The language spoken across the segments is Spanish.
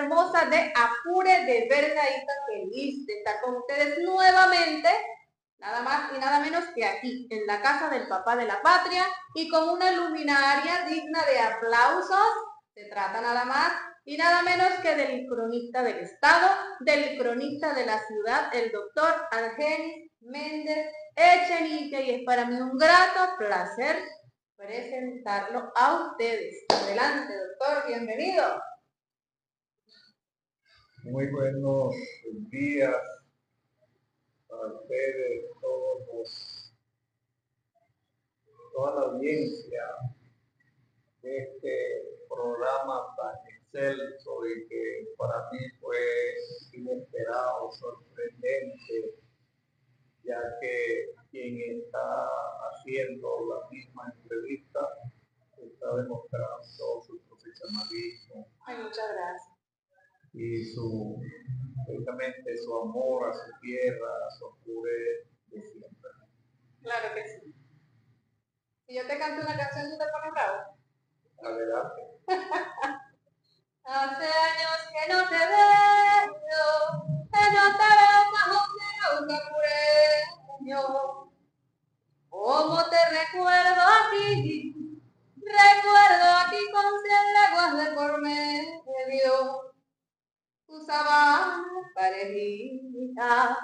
hermosa de Apure de Vergaíta, feliz de estar con ustedes nuevamente, nada más y nada menos que aquí, en la casa del papá de la patria, y con una luminaria digna de aplausos. Se trata nada más y nada menos que del cronista del Estado, del cronista de la ciudad, el doctor Argenis Méndez Echenique, y es para mí un grato placer presentarlo a ustedes. Adelante, doctor, bienvenido. Muy buenos días para ustedes, toda la audiencia de este programa tan excelso y que para mí fue inesperado, sorprendente, ya que quien está haciendo la misma entrevista está demostrando su profesionalismo. Ay, muchas gracias. Y precisamente su amor a su tierra, a su Apure de siempre. Claro que sí. Si yo te canto una canción, ¿tú te pones bravo? Adelante. Hace años que no te veo, que no te veo más un apureño. ¿Cómo te recuerdo aquí? Recuerdo aquí con 100 leguas de por medio. Tu sabana parejita,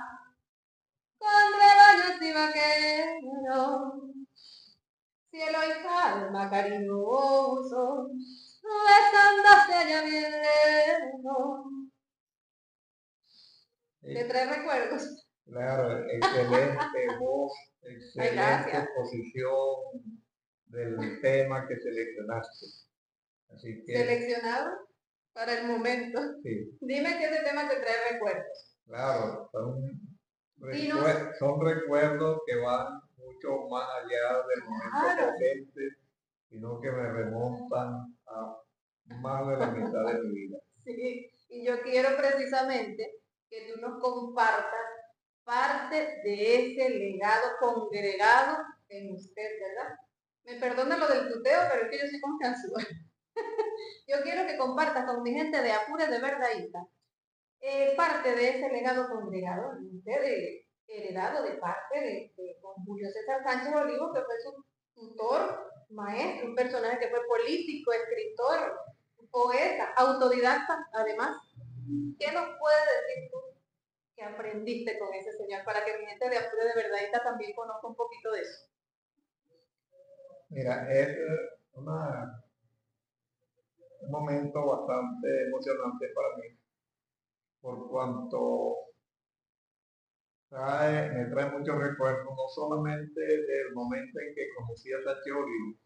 con rebaños y vaqueros, cielo y calma cariñoso, besándose allá bien lejos. ¿Te trae recuerdos? Claro, excelente voz, excelente exposición del tema que seleccionaste. Así que, seleccionado para el momento. Sí. Dime que ese tema te trae recuerdos. Claro, son recuerdos que van mucho más allá del momento presente, sino que me remontan a más de la mitad de mi vida. Sí, y yo quiero precisamente que tú nos compartas parte de ese legado congregado en usted, ¿verdad? Me perdona lo del tuteo, pero es que yo soy confianzuda. Yo quiero que compartas con mi gente de Apure de Vergaíta parte de ese legado congregado en usted, heredado de parte de con Julio César Sánchez Olivo, que fue su tutor, maestro, un personaje que fue político, escritor, poeta, autodidacta, además. ¿Qué nos puedes decir tú que aprendiste con ese señor para que mi gente de Apure de Vergaíta también conozca un poquito de eso? Mira, es un momento bastante emocionante para mí, por cuanto me trae muchos recuerdos, no solamente del momento en que conocí a Sánchez Olivo,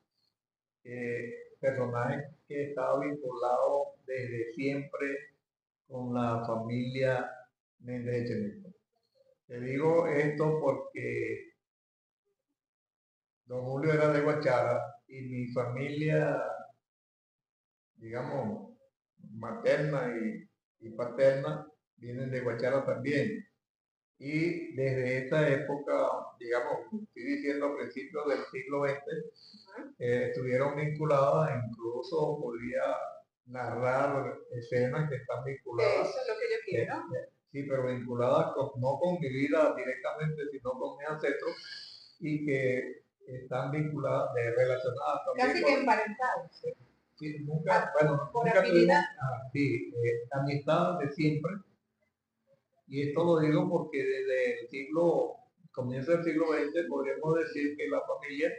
personaje que estaba vinculado desde siempre con la familia Méndez Echenique. Te digo esto porque don Julio era de Guachara y mi familia, digamos, materna y paterna, vienen de Guachara también. Y desde esa época, digamos, estoy diciendo a principios del siglo XX, estuvieron vinculadas, incluso podría narrar escenas que están vinculadas. Eso es lo que yo quiero. Sí, pero vinculadas no con mi vida directamente, sino con mis ancestros, y que están vinculadas, relacionadas también. Casi que emparentados. Sí, nunca tuvimos amistad de siempre. Y esto lo digo porque desde comienzo del siglo XX, podríamos decir que la familia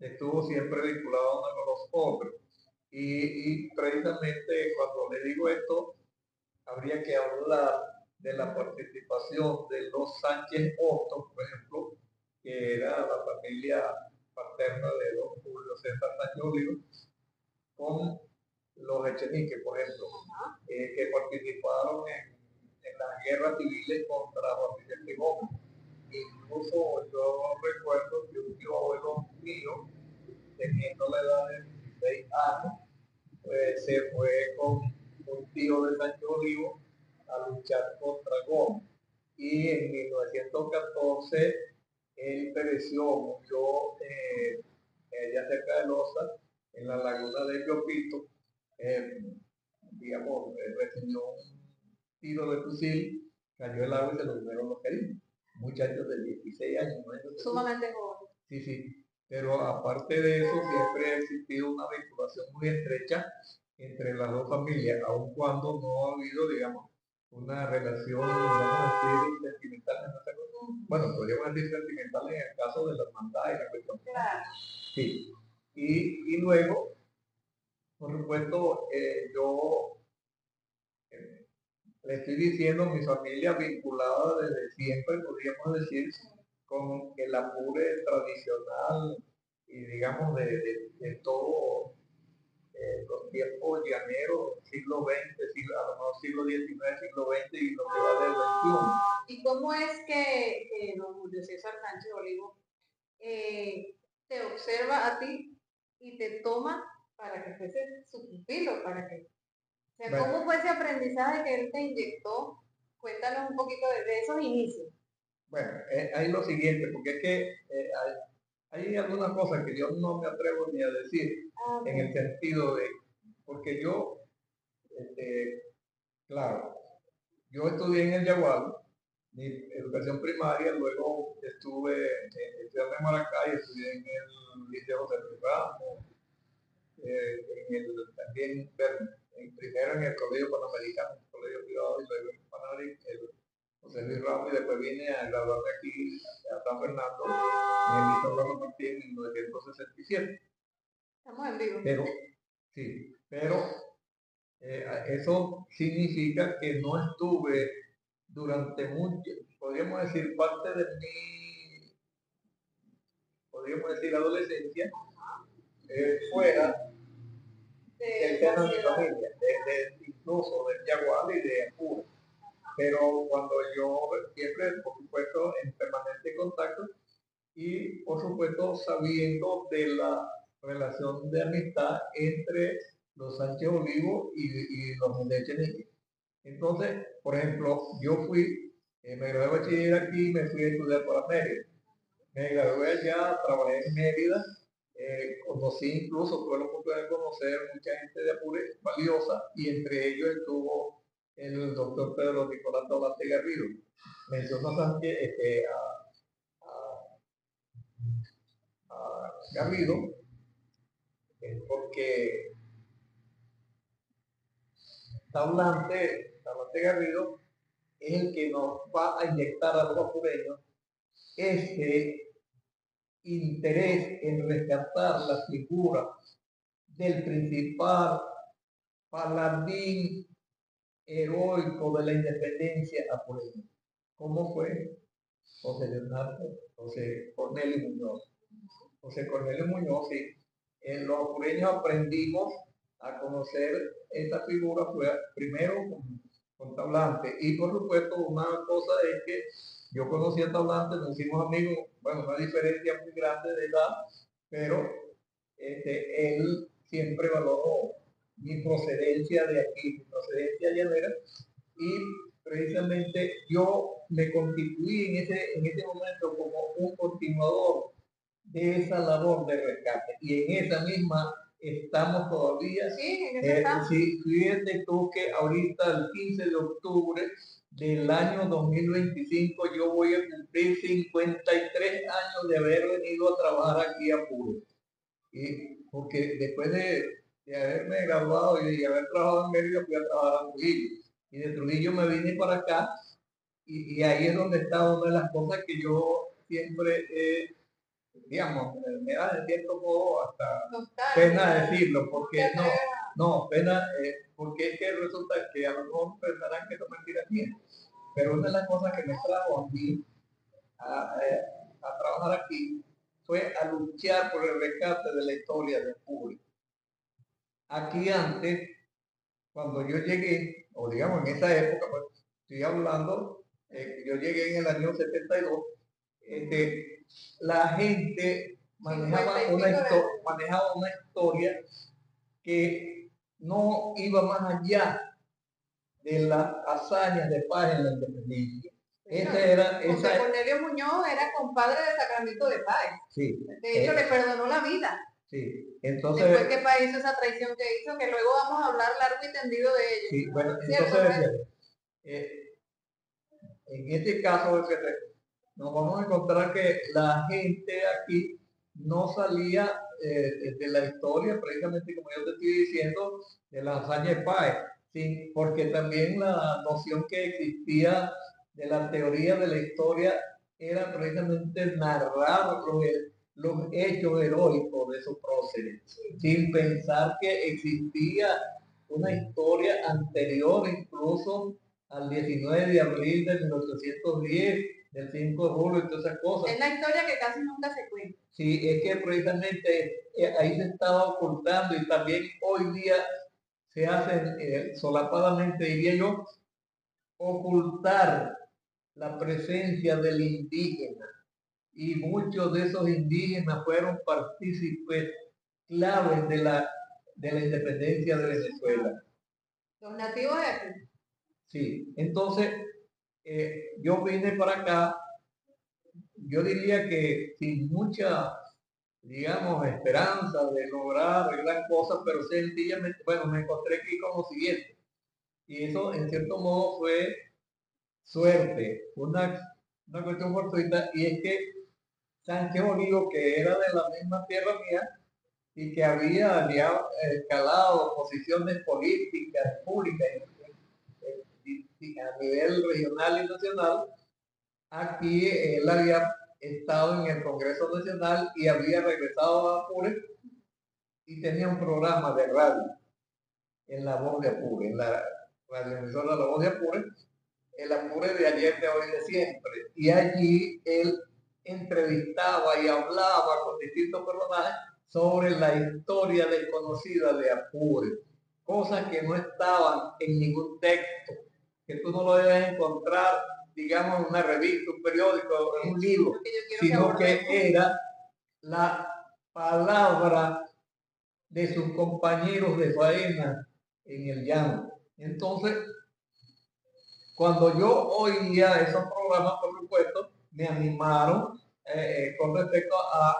estuvo siempre vinculada unos con los otros. Y precisamente cuando le digo esto, habría que hablar de la participación de los Sánchez Hostos, por ejemplo, que era la familia paterna de don Julio César Sánchez Olivo, con los Echenique, por ejemplo, que participaron en las guerras civiles contra Juan Vicente Gómez. Incluso yo recuerdo que un tío abuelo mío, teniendo la edad de 16 años, pues se fue con un tío de Sánchez Olivo a luchar contra Gómez. Y en 1914 él murió allá cerca de Loza, en la laguna de Yopito, digamos, recibió un tiro de fusil, cayó el agua y se lo comieron los heridos. Muchachos de 16 años, ¿no? Sumamente joven. Sí, sí. Pero aparte de eso, siempre ha existido una vinculación muy estrecha entre las dos familias, aun cuando no ha habido, digamos, una relación, vamos a decir, sentimental en esta cosa. Bueno, podríamos decir sentimental en el caso de la hermandad y la cuestión. Claro. Sí. Y luego, por supuesto, yo le estoy diciendo mi familia vinculada desde siempre, podríamos decir, con el Apure tradicional y digamos de todo los tiempos llaneros, siglo XX, a lo mejor siglo XIX, siglo XX y lo que va del XXI. ¿Y cómo es que don Julio César Sánchez Olivo te observa a ti y te toma para que fuese su pupilo, para que... O sea, Bueno. ¿cómo fue ese aprendizaje que él te inyectó? Cuéntanos un poquito de esos inicios. Bueno, hay lo siguiente, porque es que hay algunas cosas que yo no me atrevo ni a decir, en el sentido de, porque yo, claro, yo estudié en el Yagual, mi educación primaria, luego estuve estudiando en Maracay, estudié en el Liceo José Luis Ramos, también primero en el Colegio Panamericano, el colegio privado, y luego en Panamericano, el José Luis Ramos, y después vine a graduarme aquí a San Fernando, en el Liceo Orlando Martí en 1967. Estamos en vivo. Pero, sí, pero eso significa que no estuve durante mucho, podríamos decir, parte de mi, podríamos decir, adolescencia, fuera del seno de mi familia, incluso del Yagual y de Apure. Pero cuando yo siempre, por supuesto, en permanente contacto y, por supuesto, sabiendo de la relación de amistad entre los Sánchez Olivo y los Mendechenique. Entonces, por ejemplo, yo me gradué de bachiller aquí y me fui a estudiar para Mérida. Me gradué allá, trabajé en Mérida, conocí incluso, tuve la oportunidad de conocer mucha gente de Apure valiosa y entre ellos estuvo el doctor Pedro Nicolás Taulante Garrido. Mencionó a Garrido porque Taulante Garrido es el que nos va a inyectar a los apureños este interés en rescatar la figura del principal paladín heroico de la independencia apureña. ¿Cómo fue? José Cornelio Muñoz. José Cornelio Muñoz, sí. En los apureños aprendimos a conocer esta figura fue primero con Taulante. Y por supuesto, una cosa es que yo conocí a Taulante, nos hicimos amigos, bueno, una diferencia muy grande de edad, pero él siempre valoró mi procedencia de aquí, mi procedencia llanera, y precisamente yo me constituí en ese momento como un continuador de esa labor de rescate. Y en esa misma estamos todavía. Sí, en esa estamos. Sí, fíjate tú que ahorita el 15 de octubre del año 2025 yo voy a cumplir 53 años de haber venido a trabajar aquí a Apure. Y porque después de haberme graduado y de haber trabajado en Mérida, fui a trabajar a Trujillo. Y de Trujillo me vine para acá y ahí es donde está una de las cosas que yo siempre digamos, me da de cierto modo hasta pena decirlo, porque pena, porque es que resulta que a lo mejor pensarán que son mentiras mías, pero una de las cosas que me trajo a mí a trabajar aquí fue a luchar por el rescate de la historia del público. Aquí antes, cuando yo llegué, o digamos en esa época, pues estoy hablando, yo llegué en el año 72, la gente manejaba una historia que no iba más allá de las hazañas de paz en la independencia. José Cornelio Muñoz era compadre de Sacramento de Páez. Sí. De hecho, le perdonó la vida. Sí, Después entonces, que hizo esa traición que hizo, que luego vamos a hablar largo y tendido de ello. sí, bueno, ¿Cierto, entonces, Fred? eh, en este caso, fíjate, nos vamos a encontrar que la gente aquí no salía de la historia, precisamente como yo te estoy diciendo, de la hazaña de Páez, sí, porque también la noción que existía de la teoría de la historia era precisamente narrar los hechos heroicos de esos próceres, sin pensar que existía una historia anterior incluso al 19 de abril de 1810, del 5 de julio y todas esas cosas. Es la historia que casi nunca se cuenta. Sí, es que precisamente ahí se estaba ocultando y también hoy día se hacen solapadamente, diría yo, ocultar la presencia del indígena. Y muchos de esos indígenas fueron partícipes claves de la independencia de Venezuela. Los nativos de aquí. Sí, entonces yo vine para acá, yo diría que sin mucha, digamos, esperanza de lograr arreglar cosas, pero sencillamente, bueno, me encontré aquí con lo siguiente, y eso en cierto modo fue suerte, una cuestión fortuita, y es que Sánchez Olivo, que era de la misma tierra mía, y que había ya escalado posiciones políticas, públicas, a nivel regional y nacional, aquí él había estado en el Congreso Nacional y había regresado a Apure y tenía un programa de radio en La Voz de Apure, en la radioemisora La Voz de Apure, el Apure de ayer, de hoy, de siempre. Y allí él entrevistaba y hablaba con distintos personajes sobre la historia desconocida de Apure, cosas que no estaban en ningún texto, que tú no lo debes encontrar, digamos, en una revista, un periódico, en un libro, sino que era la palabra de sus compañeros de faena en el llano. Entonces, cuando yo oía esos programas, por supuesto, me animaron con respecto a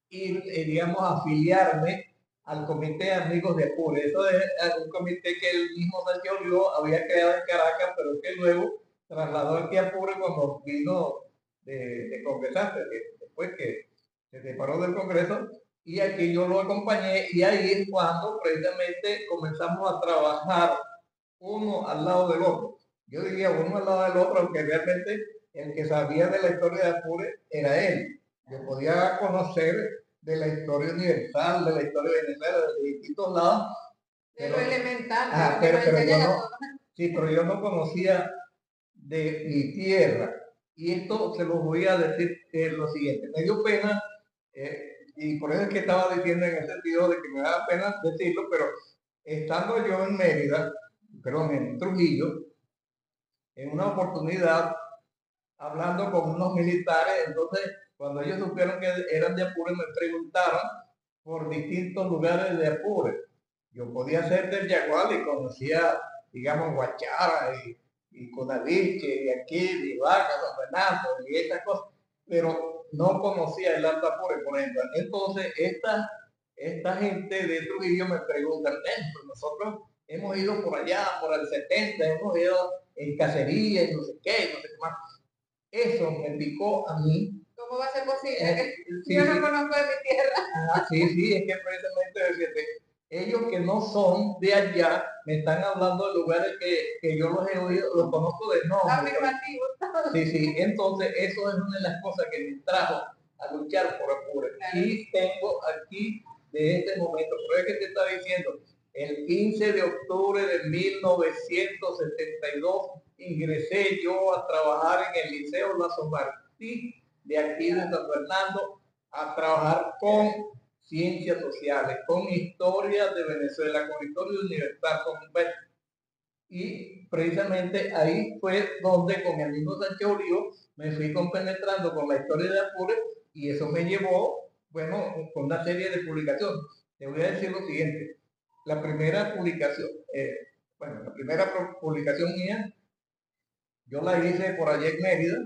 ir, digamos, a afiliarme al Comité de Amigos de Apure. Eso es un comité que el mismo Sánchez Olivo había creado en Caracas, pero que luego trasladó aquí a Apure cuando vino de congresante, después que se separó del Congreso, y aquí yo lo acompañé, y ahí es cuando precisamente comenzamos a trabajar uno al lado del otro. Yo diría uno al lado del otro, aunque realmente el que sabía de la historia de Apure era él. Yo podía conocer de la historia universal, de la historia de Venezuela, de distintos lados. De lo elemental, pero yo no, sí, pero yo no conocía de mi tierra. Y esto se lo voy a decir lo siguiente. Me dio pena, y por eso es que estaba diciendo en el sentido de que me da pena decirlo, pero estando yo en Mérida, perdón, en Trujillo, en una oportunidad, hablando con unos militares, entonces cuando ellos supieron que eran de Apure, me preguntaron por distintos lugares de Apure. Yo podía ser del Yagual y conocía, digamos, Guachara y Conaliche, y aquí, y Vaca, San Fernando, y estas cosas, pero no conocía el Alto Apure, por ejemplo. Entonces, esta gente de Trujillo me preguntan, pues nosotros hemos ido por allá, por el 70, hemos ido en cacería y no sé qué, no sé qué más. Eso me picó a mí. ¿Cómo va a ser posible? Sí, Yo no conozco de mi tierra. Sí, es que precisamente ellos que no son de allá me están hablando de lugares que yo los he oído, los conozco de nombre. Sí, entonces eso es una de las cosas que me trajo a luchar por Apure. Claro. Y tengo aquí de este momento, pero es que te está diciendo, el 15 de octubre de 1972 ingresé yo a trabajar en el Liceo Lazo Martí de aquí de San Fernando, a trabajar con ciencias sociales, con historia de Venezuela, con historia universal, y precisamente ahí fue donde con el mismo Sánchez Olivo me fui compenetrando con la historia de Apure, y eso me llevó, bueno, con una serie de publicaciones. Te voy a decir lo siguiente. La primera publicación, la primera publicación mía, yo la hice por allá en Mérida,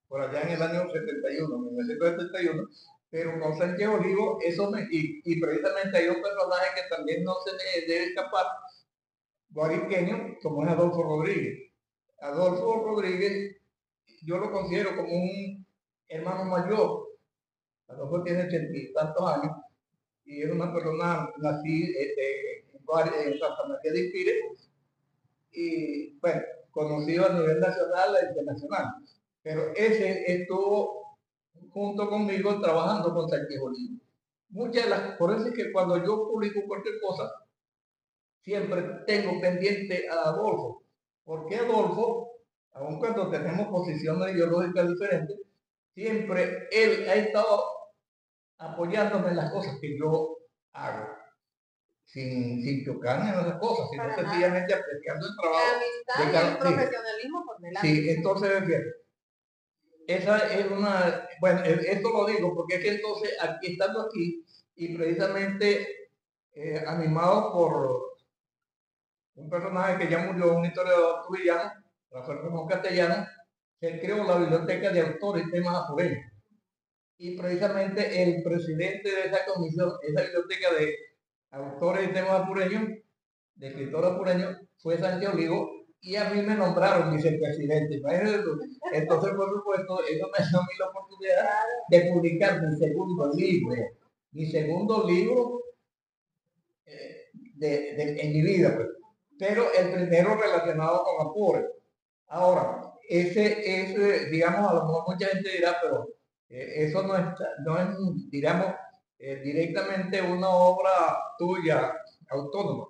por allá en el año 71, 1971, pero con Sánchez Olivo, y precisamente hay un personaje que también no se me debe escapar, guariqueño, como es Adolfo Rodríguez. Adolfo Rodríguez, yo lo considero como un hermano mayor. Adolfo tiene 80 y tantos años, y es una persona nacida en Santa María de Ispire, y bueno, conocido a nivel nacional e internacional. Pero ese estuvo junto conmigo trabajando con Sánchez Olivo. Por eso es que cuando yo publico cualquier cosa, siempre tengo pendiente a Adolfo, porque Adolfo, aun cuando tenemos posiciones ideológicas diferentes, siempre él ha estado apoyándome en las cosas que yo hago, sin chocarme en esas cosas, sino sencillamente apreciando el trabajo. La amistad y el profesionalismo por delante. Sí, entonces, bien, esa es una, bueno, esto lo digo porque es que entonces, aquí estando aquí, y precisamente animado por un personaje que ya murió, un historiador trujillano, Rafael Ramón Castellano, se creó la Biblioteca de Autores y Temas Apureños. Y precisamente el presidente de esa comisión, esa biblioteca de autores y temas apureños, de escritores apureños, fue Sánchez Olivo, y a mí me nombraron vicepresidente. Entonces, por supuesto, eso me dio a mí la oportunidad de publicar mi segundo libro en mi vida, pues. Pero el primero relacionado con Apure. Ahora, ese, digamos, a lo mejor mucha gente dirá, pero eso no es, digamos, directamente una obra tuya, autónoma,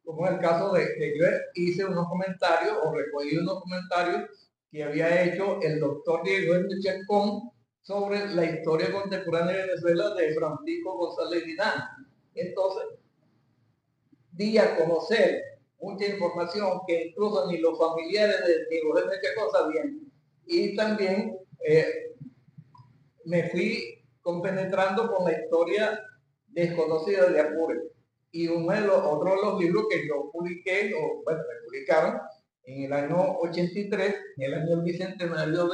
como es el caso de que yo hice unos comentarios o recogí unos comentarios que había hecho el doctor Diego N. Chacón sobre la historia contemporánea de Venezuela de Francisco González Dinán. Entonces, di a conocer mucha información que incluso ni los familiares de Diego N. Chacón sabían. Y también me fui compenetrando con la historia desconocida de Apure. Y otro de los libros que yo publiqué, o bueno, me publicaron en el año 83, en el año del bicentenario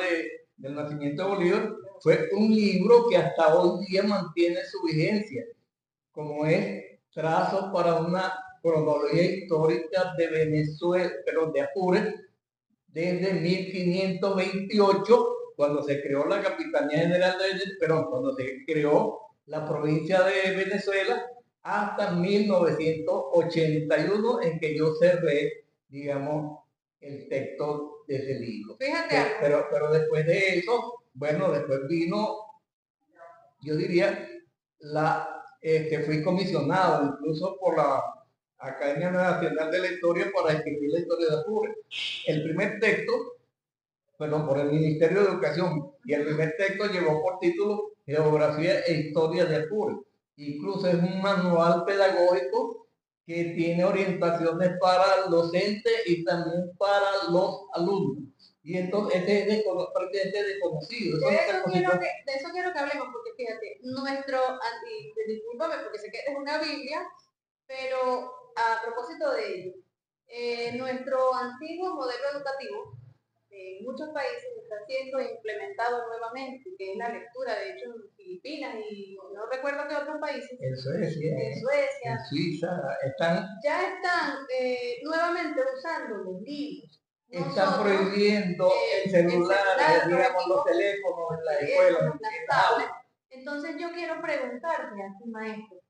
del nacimiento de Bolívar, fue un libro que hasta hoy día mantiene su vigencia, como es Trazos para una cronología histórica de Venezuela, pero de Apure, desde 1528, cuando se creó la Capitanía General cuando se creó la provincia de Venezuela, hasta 1981, en que yo cerré, digamos, el texto de ese libro. Fíjate pero después de eso, bueno, después vino, yo diría, fui comisionado incluso por la Academia Nacional de la Historia para escribir la historia de Apure. El primer texto, por el Ministerio de Educación, y el primer texto llevó por título Geografía e Historia de Apure. Incluso es un manual pedagógico que tiene orientaciones para el docente y también para los alumnos. Y entonces este es prácticamente desconocido. De eso quiero que hablemos, porque fíjate, discúlpame porque sé que es una Biblia, pero a propósito de ello, nuestro antiguo modelo educativo en muchos países está siendo implementado nuevamente, que es la lectura, de hecho en Filipinas y no recuerdo qué otros países. En Suecia, en Suiza, ya están nuevamente usando los libros. Están prohibiendo el celular, digamos, los teléfonos en la escuela. Las tablets. Entonces yo quiero preguntarte a tu maestro,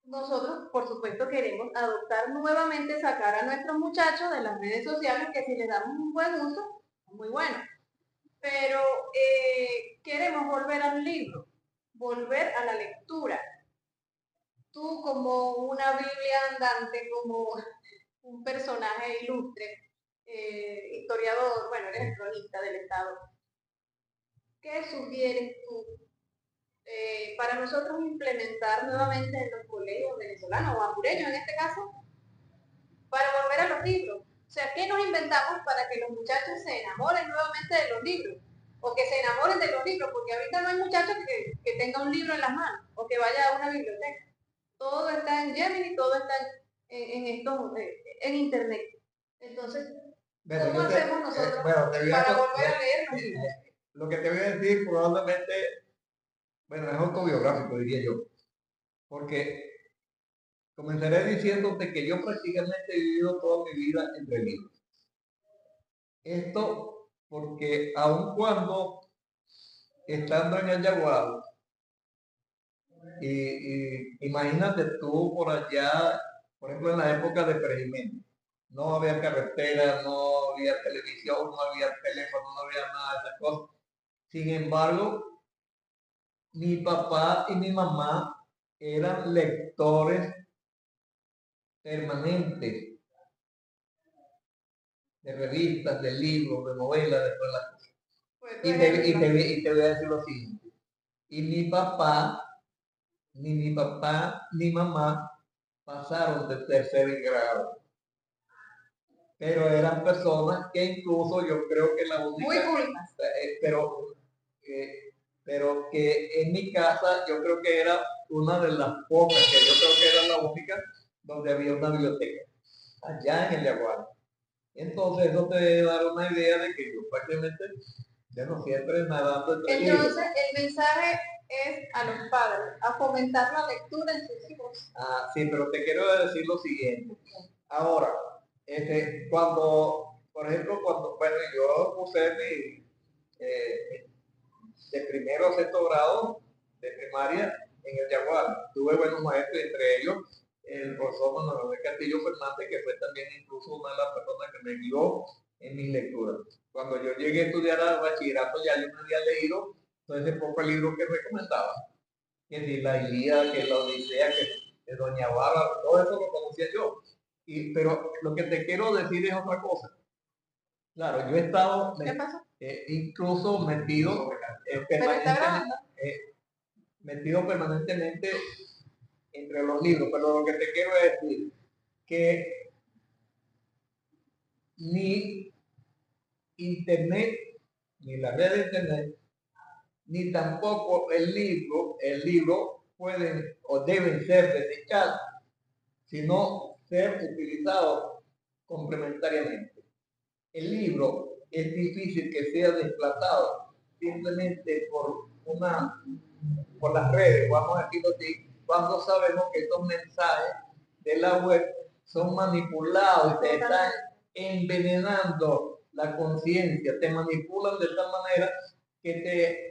nosotros, por supuesto, queremos adoptar nuevamente, sacar a nuestros muchachos de las redes sociales, que si les damos un buen uso, es muy bueno. Pero queremos volver al libro, volver a la lectura. Tú como una Biblia andante, como un personaje ilustre, historiador, bueno, eres cronista del Estado, ¿qué sugieres tú para nosotros implementar nuevamente en los colegios venezolanos o apureños en este caso, para volver a los libros? O sea, ¿qué nos inventamos para que los muchachos se enamoren nuevamente de los libros? O que se enamoren de los libros, porque ahorita no hay muchachos que tenga un libro en las manos o que vaya a una biblioteca. Todo está en Gemini, todo está en Internet. Entonces, ¿cómo hacemos nosotros para volver a leer los libros? Lo que te voy a decir probablemente bueno, es autobiográfico, diría yo, porque comenzaré diciéndote que yo prácticamente he vivido toda mi vida entre libros. Esto porque aun cuando estando en el Yaguado, y imagínate tú por allá, por ejemplo en la época de Pérez Jiménez, no había carretera, no había televisión, no había teléfono, no había nada de esas cosas. Sin embargo, mi papá y mi mamá eran lectores permanentes de revistas, de libros, de novelas, de todas las cosas. Y te voy a decir lo siguiente. Y ni mi papá, ni mamá pasaron de tercer grado. Pero eran personas que incluso yo creo que la única... Muy culpas. Pero que en mi casa yo creo que era una de las pocas, que yo creo que era la única, donde había una biblioteca, allá en el Yaguar. Entonces eso te debe dar una idea de que yo prácticamente, bueno, siempre nadando entre libros. Entonces el mensaje es a los padres, a fomentar la lectura en sus hijos. Ah, sí, pero te quiero decir lo siguiente. Ahora, cuando, por ejemplo, bueno, yo puse de primero a sexto grado de primaria en el Yaguar. Tuve buenos maestros, entre ellos el profesor Manuel Castillo Fernández, que fue también incluso una de las personas que me guió en mis lecturas. Cuando yo llegué a estudiar al bachillerato ya yo me había leído todo ese poco libro que recomendaba. Que si la Ilíada, que la Odisea, que Doña Bárbara, todo eso lo conocía yo. Pero lo que te quiero decir es otra cosa. Claro, yo he estado incluso metido permanentemente entre los libros, pero lo que te quiero decir que ni internet, ni la red de internet, ni tampoco el libro pueden o deben ser desechados, sino ser utilizados complementariamente. El libro es difícil que sea desplazado simplemente por las redes, vamos a decirlo así, cuando sabemos que estos mensajes de la web son manipulados y te están envenenando la conciencia, te manipulan de tal manera que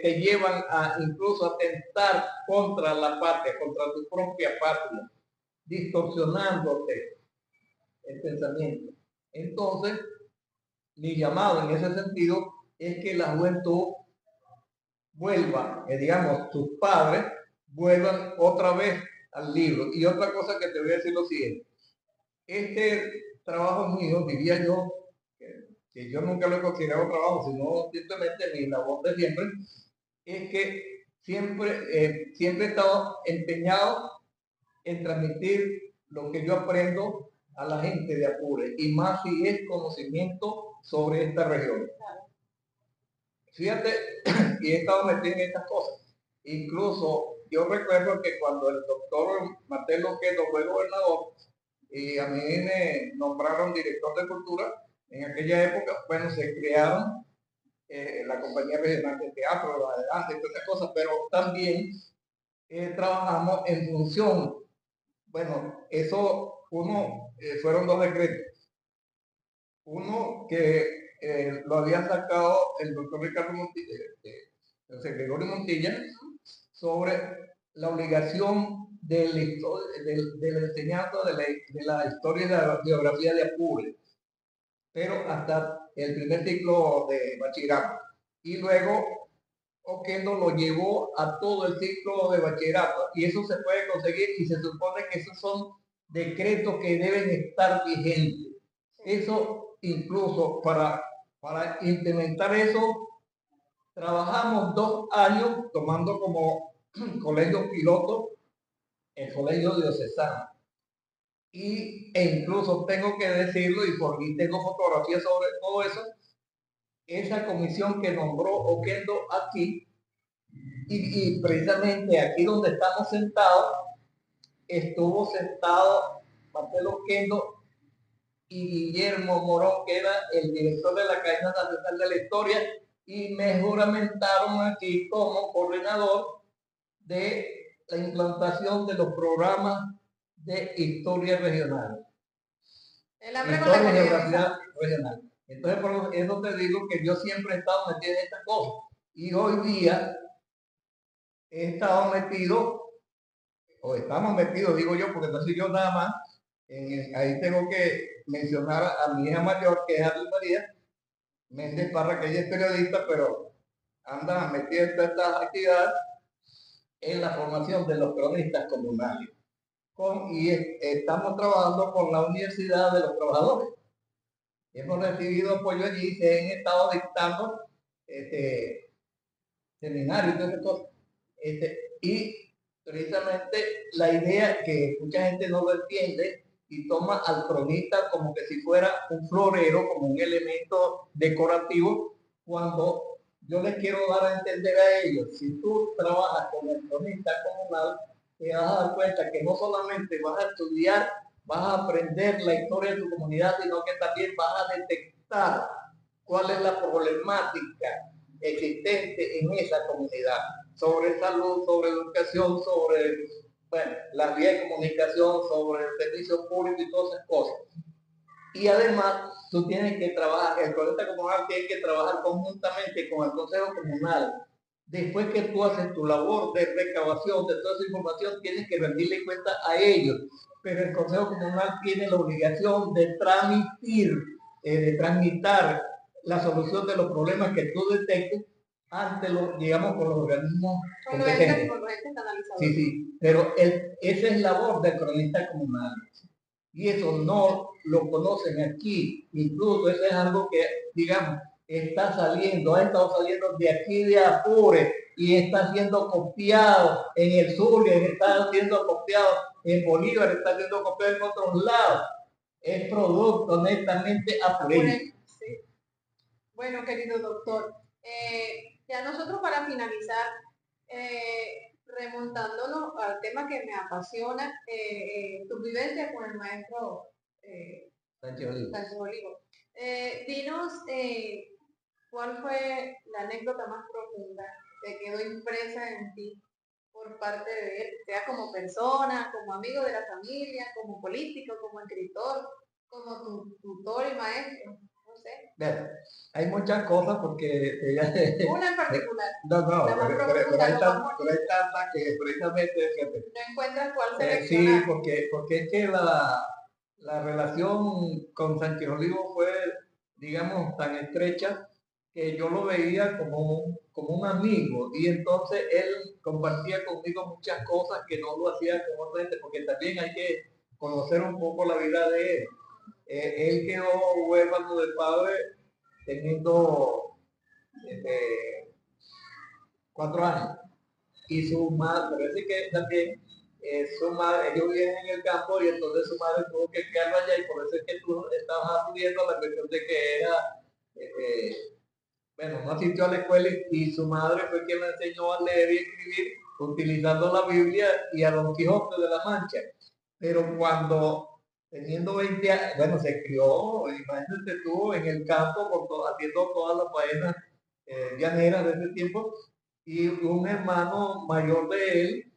te llevan a incluso atentar contra la patria, contra tu propia patria, distorsionándote el pensamiento. Entonces, mi llamado en ese sentido es que la juventud vuelva, digamos, sus padres vuelvan otra vez al libro. Y otra cosa que te voy a decir lo siguiente. Este trabajo mío, diría yo, que yo nunca lo he considerado trabajo, sino simplemente mi labor de siempre, es que siempre he estado empeñado en transmitir lo que yo aprendo a la gente de Apure, y más si es conocimiento sobre esta región. Fíjate, y he estado metido en estas cosas. Incluso yo recuerdo que cuando el doctor Martel Loquendo fue gobernador y a mí me nombraron director de cultura, en aquella época, bueno, se crearon la compañía regional de teatro, la de danza y todas esas cosas, pero también trabajamos en función. Bueno, fueron dos decretos. Uno que lo había sacado el doctor Ricardo Montilla, el Gregorio Montilla, sobre la obligación de la enseñanza de la historia y de la biografía de Apure, pero hasta el primer ciclo de bachillerato. Y luego Oquendo lo llevó a todo el ciclo de bachillerato, y eso se puede conseguir, y se supone que esos son decretos que deben estar vigentes. Eso incluso para implementar eso, trabajamos 2 años tomando como colegio piloto el colegio diocesano. E incluso tengo que decirlo, y por mí tengo fotografías sobre todo eso, esa comisión que nombró Oquendo aquí, y precisamente aquí donde estamos sentados, estuvo sentado Marcelo Oquendo y Guillermo Morón, que era el director de la cadena nacional de la historia, y me juramentaron aquí como coordinador de la implantación de los programas de historia regional. Historia y geografía regional. Entonces, por eso te digo que yo siempre he estado metido en estas cosas. Y hoy día he estado metido, o estamos metidos, digo yo, porque no soy yo nada más. Ahí tengo que mencionar a mi hija mayor, que es Adel María Méndez Parra, que ella es periodista, pero anda metida en todas estas actividades en la formación de los cronistas comunales. Estamos trabajando con la Universidad de los Trabajadores. Hemos recibido apoyo allí, se han estado dictando seminarios y todas esas cosas. Y precisamente la idea que mucha gente no lo entiende y toma al cronista como que si fuera un florero, como un elemento decorativo, cuando yo les quiero dar a entender a ellos, si tú trabajas con el cronista comunal, te vas a dar cuenta que no solamente vas a estudiar, vas a aprender la historia de tu comunidad, sino que también vas a detectar cuál es la problemática existente en esa comunidad, sobre salud, sobre educación, sobre las vías de comunicación, sobre el servicio público y todas esas cosas. Y además, tú tienes que trabajar, el cronista comunal tiene que trabajar conjuntamente con el Consejo Comunal. Después que tú haces tu labor de recabación de toda esa información, tienes que rendirle cuenta a ellos. Pero el Consejo Comunal tiene la obligación de tramitar la solución de los problemas que tú detectes ante los, digamos, con los organismos competentes. Sí, sí, pero esa es labor del cronista comunal. Y eso no lo conocen aquí. Incluso eso es algo que, digamos, está saliendo, ha estado saliendo de aquí de Apure y está siendo copiado en el sur, está siendo copiado en Bolívar, está siendo copiado en otros lados. Es producto netamente apureño. Sí. Bueno, querido doctor, ya nosotros para finalizar, remontándonos al tema que me apasiona, tu vivencia con el maestro Sánchez Olivo. Dinos cuál fue la anécdota más profunda que quedó impresa en ti por parte de él, sea como persona, como amigo de la familia, como político, como escritor, como tu tutor y maestro. No sé. Bien, hay muchas cosas porque una en particular. No, pero hay tantas que precisamente no encuentras cuál sí, seleccionar. porque es que la relación con Sánchez Olivo fue, digamos, tan estrecha que yo lo veía como un amigo y entonces él compartía conmigo muchas cosas que no lo hacía con otra gente, porque también hay que conocer un poco la vida de él. Él quedó huérfano de padre teniendo 4 años. Y su madre, parece que también su madre, ellos viven en el campo y entonces su madre tuvo que quedarlo allá y por eso es que tú estabas acudiendo a la cuestión de que era, no asistió a la escuela y su madre fue quien le enseñó a leer y escribir utilizando la Biblia y a Don Quijote de la Mancha. Pero cuando teniendo 20 años, se crió, imagínate, estuvo en el campo haciendo todas las faenas llaneras de ese tiempo, y un hermano mayor de él,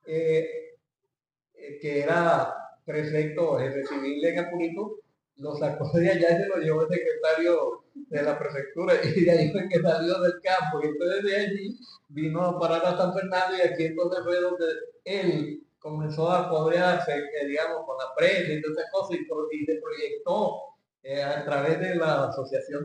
que era prefecto jefe civil en Apurito, lo sacó de allá y se lo llevó el secretario de la prefectura, y de ahí fue que salió del campo, y entonces de allí vino a parar a San Fernando, y aquí entonces fue donde él comenzó a codearse, digamos, con la prensa y todas esas cosas, y se proyectó a través de la asociación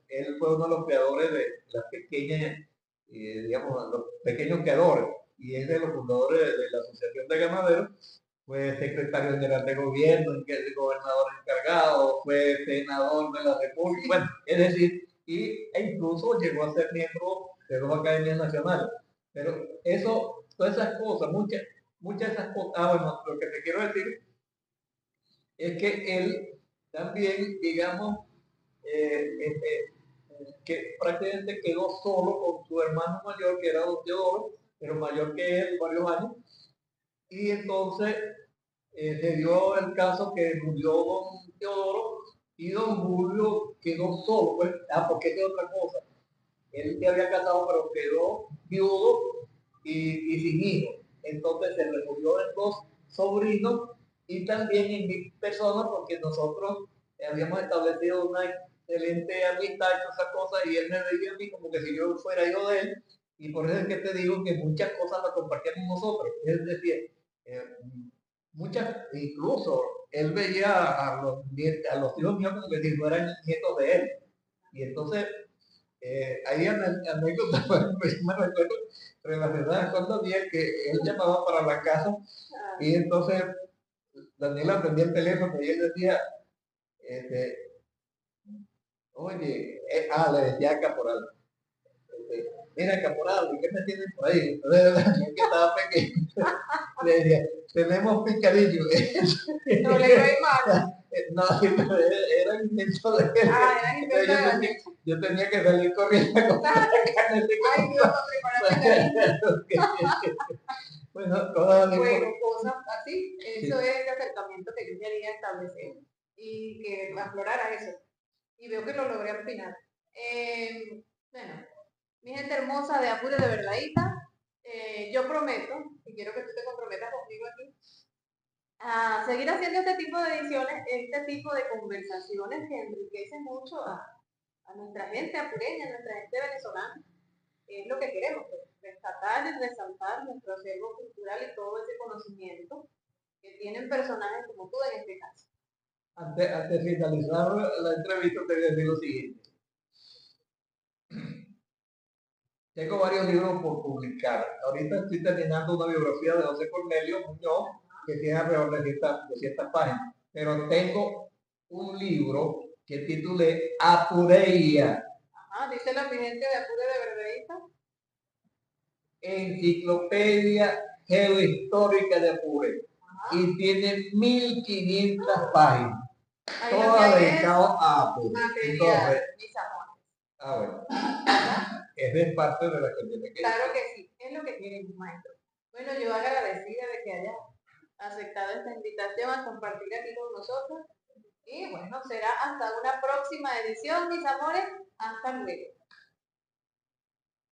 él fue uno de los creadores de las pequeñas, digamos, los pequeños creadores, y es de los fundadores de la Asociación de Ganaderos, fue secretario general de gobierno, el gobernador encargado, fue senador de la República, bueno, es decir, incluso llegó a ser miembro de 2 academias nacionales. Pero eso, todas esas cosas, muchas de esas cosas, bueno, lo que te quiero decir es que él también, digamos, que prácticamente quedó solo con su hermano mayor, que era don Teodoro, pero mayor que él varios años, y entonces se dio el caso que murió don Teodoro y don Julio quedó solo, pues, porque es otra cosa. Él se había casado, pero quedó viudo y sin hijos. Entonces se refugió en dos sobrinos y también en mi persona, porque nosotros habíamos establecido una excelente amistad y todas esas cosas, y él me veía a mí como que si yo fuera yo de él, y por eso es que te digo que muchas cosas las compartíamos nosotros. Es decir, eh, muchas, incluso él veía a los hijos míos como que si fueran nietos de él. Y entonces, hay anécdotas, me recuerdo, relacionadas con Daniel, que él llamaba para la casa, y entonces Daniel aprendía el teléfono y él decía, este, oye, le decía Caporal, mira Caporal, ¿y qué me tienen por ahí? Entonces Daniel, que estaba pequeño, le decía, tenemos picadillo. No le iba a ir mal. No, era invento de él. Era invento de Daniel. Yo tenía que salir corriendo a comprar carne de Ay, Dios, para preparar picadillo. Bueno, todas Bueno, cosas así, eso es el acercamiento que yo quería establecer y que aflorara eso. Y veo que lo logré al final. Bueno, mi gente hermosa de Apure de Verdadita, yo prometo, y quiero que tú te comprometas conmigo aquí, a seguir haciendo este tipo de ediciones, este tipo de conversaciones que enriquecen mucho a nuestra gente apureña, a nuestra gente venezolana. Es lo que queremos, pues, rescatar y resaltar nuestro acervo cultural y todo ese conocimiento que tienen personajes como tú en este caso. Antes de finalizar la entrevista, te voy a decir lo siguiente. Tengo varios libros por publicar. Ahorita estoy terminando una biografía de José Cornelio Muñoz, que tiene alrededor de 200 páginas. Pero tengo un libro que titulé Apureia. Ajá, dice la gente de Apure de Verdadita. Enciclopedia Geohistórica de Apure. Ajá. Y tiene 1500 páginas. Todas dedicadas a Apure. Entonces, mis amores. Bueno. Es parte de la que tiene que. Claro que sí, es lo que queremos, maestro. Bueno, yo agradecida de que haya aceptado esta invitación a compartir aquí con nosotros. Y bueno, será hasta una próxima edición, mis amores. Hasta luego.